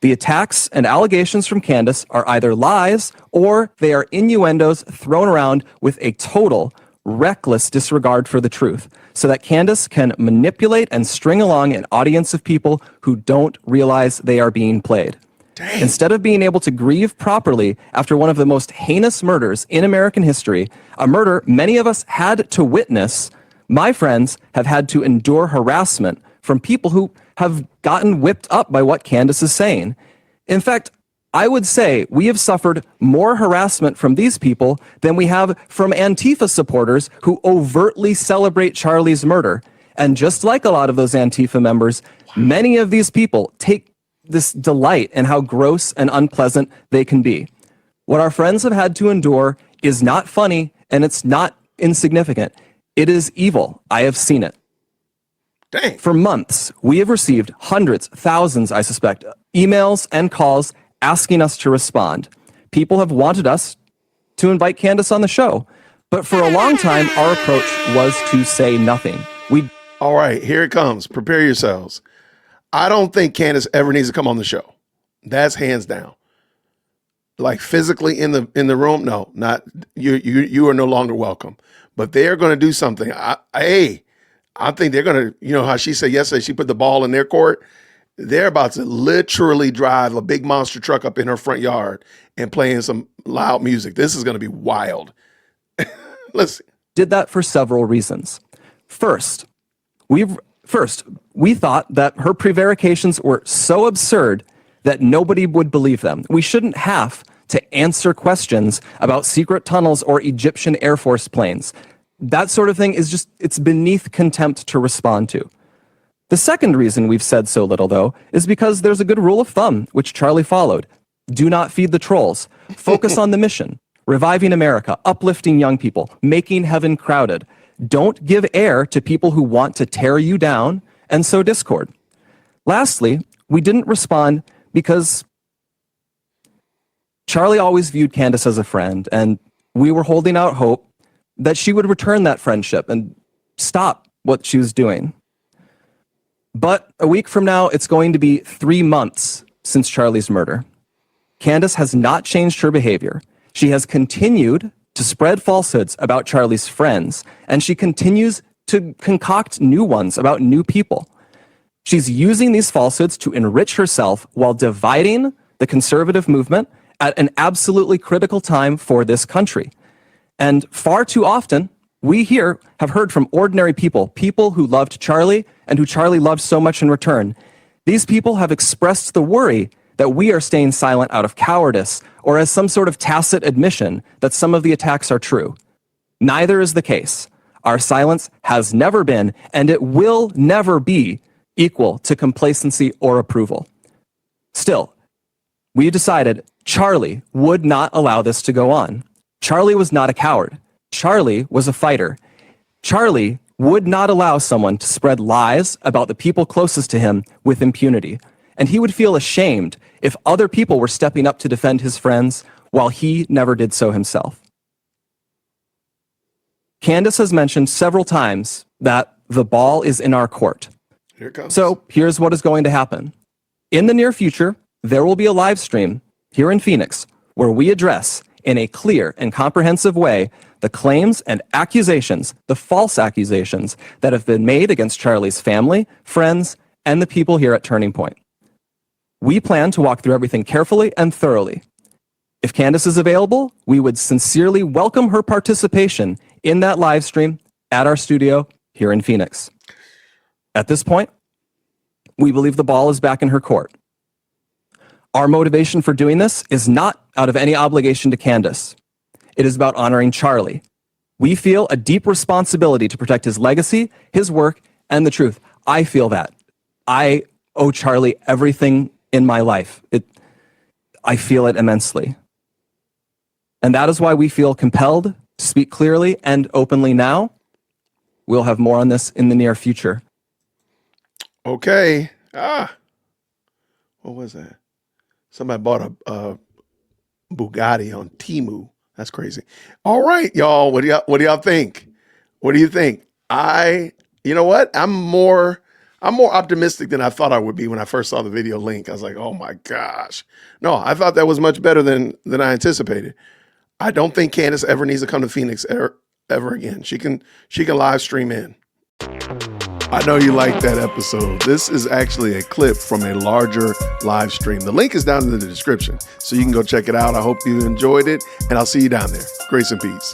The attacks and allegations from Candace are either lies or they are innuendos thrown around with a total, reckless disregard for the truth, so that Candace can manipulate and string along an audience of people who don't realize they are being played. Dang. Instead of being able to grieve properly after one of the most heinous murders in American history, a murder many of us had to witness, my friends have had to endure harassment from people who have gotten whipped up by what Candace is saying. In fact, I would say we have suffered more harassment from these people than we have from Antifa supporters who overtly celebrate Charlie's murder. And just like a lot of those Antifa members, many of these people take this delight in how gross and unpleasant they can be. What our friends have had to endure is not funny, and it's not insignificant. It is evil. I have seen it. Dang. For months, we have received hundreds, thousands, I suspect, emails and calls asking us to respond. People have wanted us to invite Candace on the show, but for a long time, our approach was to say nothing. All right, here it comes. Prepare yourselves. I don't think Candace ever needs to come on the show. That's hands down. Like physically in the room, no, not you. You are no longer welcome. But they're going to do something. I think they're going to. You know how she said yesterday she put the ball in their court. They're about to literally drive a big monster truck up in her front yard and playing some loud music. This is going to be wild. Let's see. Did that for several reasons. First, we thought that her prevarications were so absurd that nobody would believe them. We shouldn't have to answer questions about secret tunnels or Egyptian Air Force planes. That sort of thing is just, it's beneath contempt to respond to. The second reason we've said so little, though, is because there's a good rule of thumb, which Charlie followed. Do not feed the trolls. Focus on the mission. Reviving America, uplifting young people, making heaven crowded. Don't give air to people who want to tear you down and sow discord. Lastly, we didn't respond because Charlie always viewed Candace as a friend, and we were holding out hope that she would return that friendship and stop what she was doing. But a week from now, it's going to be 3 months since Charlie's murder. Candace has not changed her behavior. She has continued to spread falsehoods about Charlie's friends, and she continues to concoct new ones about new people. She's using these falsehoods to enrich herself while dividing the conservative movement at an absolutely critical time for this country. And far too often, we here have heard from ordinary people, people who loved Charlie and who Charlie loved so much in return. These people have expressed the worry that we are staying silent out of cowardice or as some sort of tacit admission that some of the attacks are true. Neither is the case. Our silence has never been, and it will never be, equal to complacency or approval. Still, we decided Charlie would not allow this to go on. Charlie was not a coward. Charlie was a fighter. Charlie would not allow someone to spread lies about the people closest to him with impunity. And he would feel ashamed if other people were stepping up to defend his friends while he never did so himself. Candace has mentioned several times that the ball is in our court. Here it comes. So here's what is going to happen. In the near future, there will be a live stream here in Phoenix where we address in a clear and comprehensive way the claims and accusations, the false accusations that have been made against Charlie's family, friends, and the people here at Turning Point. We plan to walk through everything carefully and thoroughly. If Candace is available, we would sincerely welcome her participation in that live stream at our studio here in Phoenix. At this point, we believe the ball is back in her court. Our motivation for doing this is not out of any obligation to Candace. It is about honoring Charlie. We feel a deep responsibility to protect his legacy, his work, and the truth. I feel that. I owe Charlie everything in my life. I feel it immensely. And that is why we feel compelled to speak clearly and openly now. We'll have more on this in the near future. Okay. What was that? Somebody bought a Bugatti on Temu. That's crazy. All right, y'all. What do y'all think? What do you think? You know what? I'm I'm more optimistic than I thought I would be when I first saw the video link. I was like, oh my gosh. No, I thought that was much better than I anticipated. I don't think Candace ever needs to come to Phoenix ever again. She can live stream in. I know you liked that episode. This is actually a clip from a larger live stream. The link is down in the description, so you can go check it out. I hope you enjoyed it, and I'll see you down there. Grace and peace.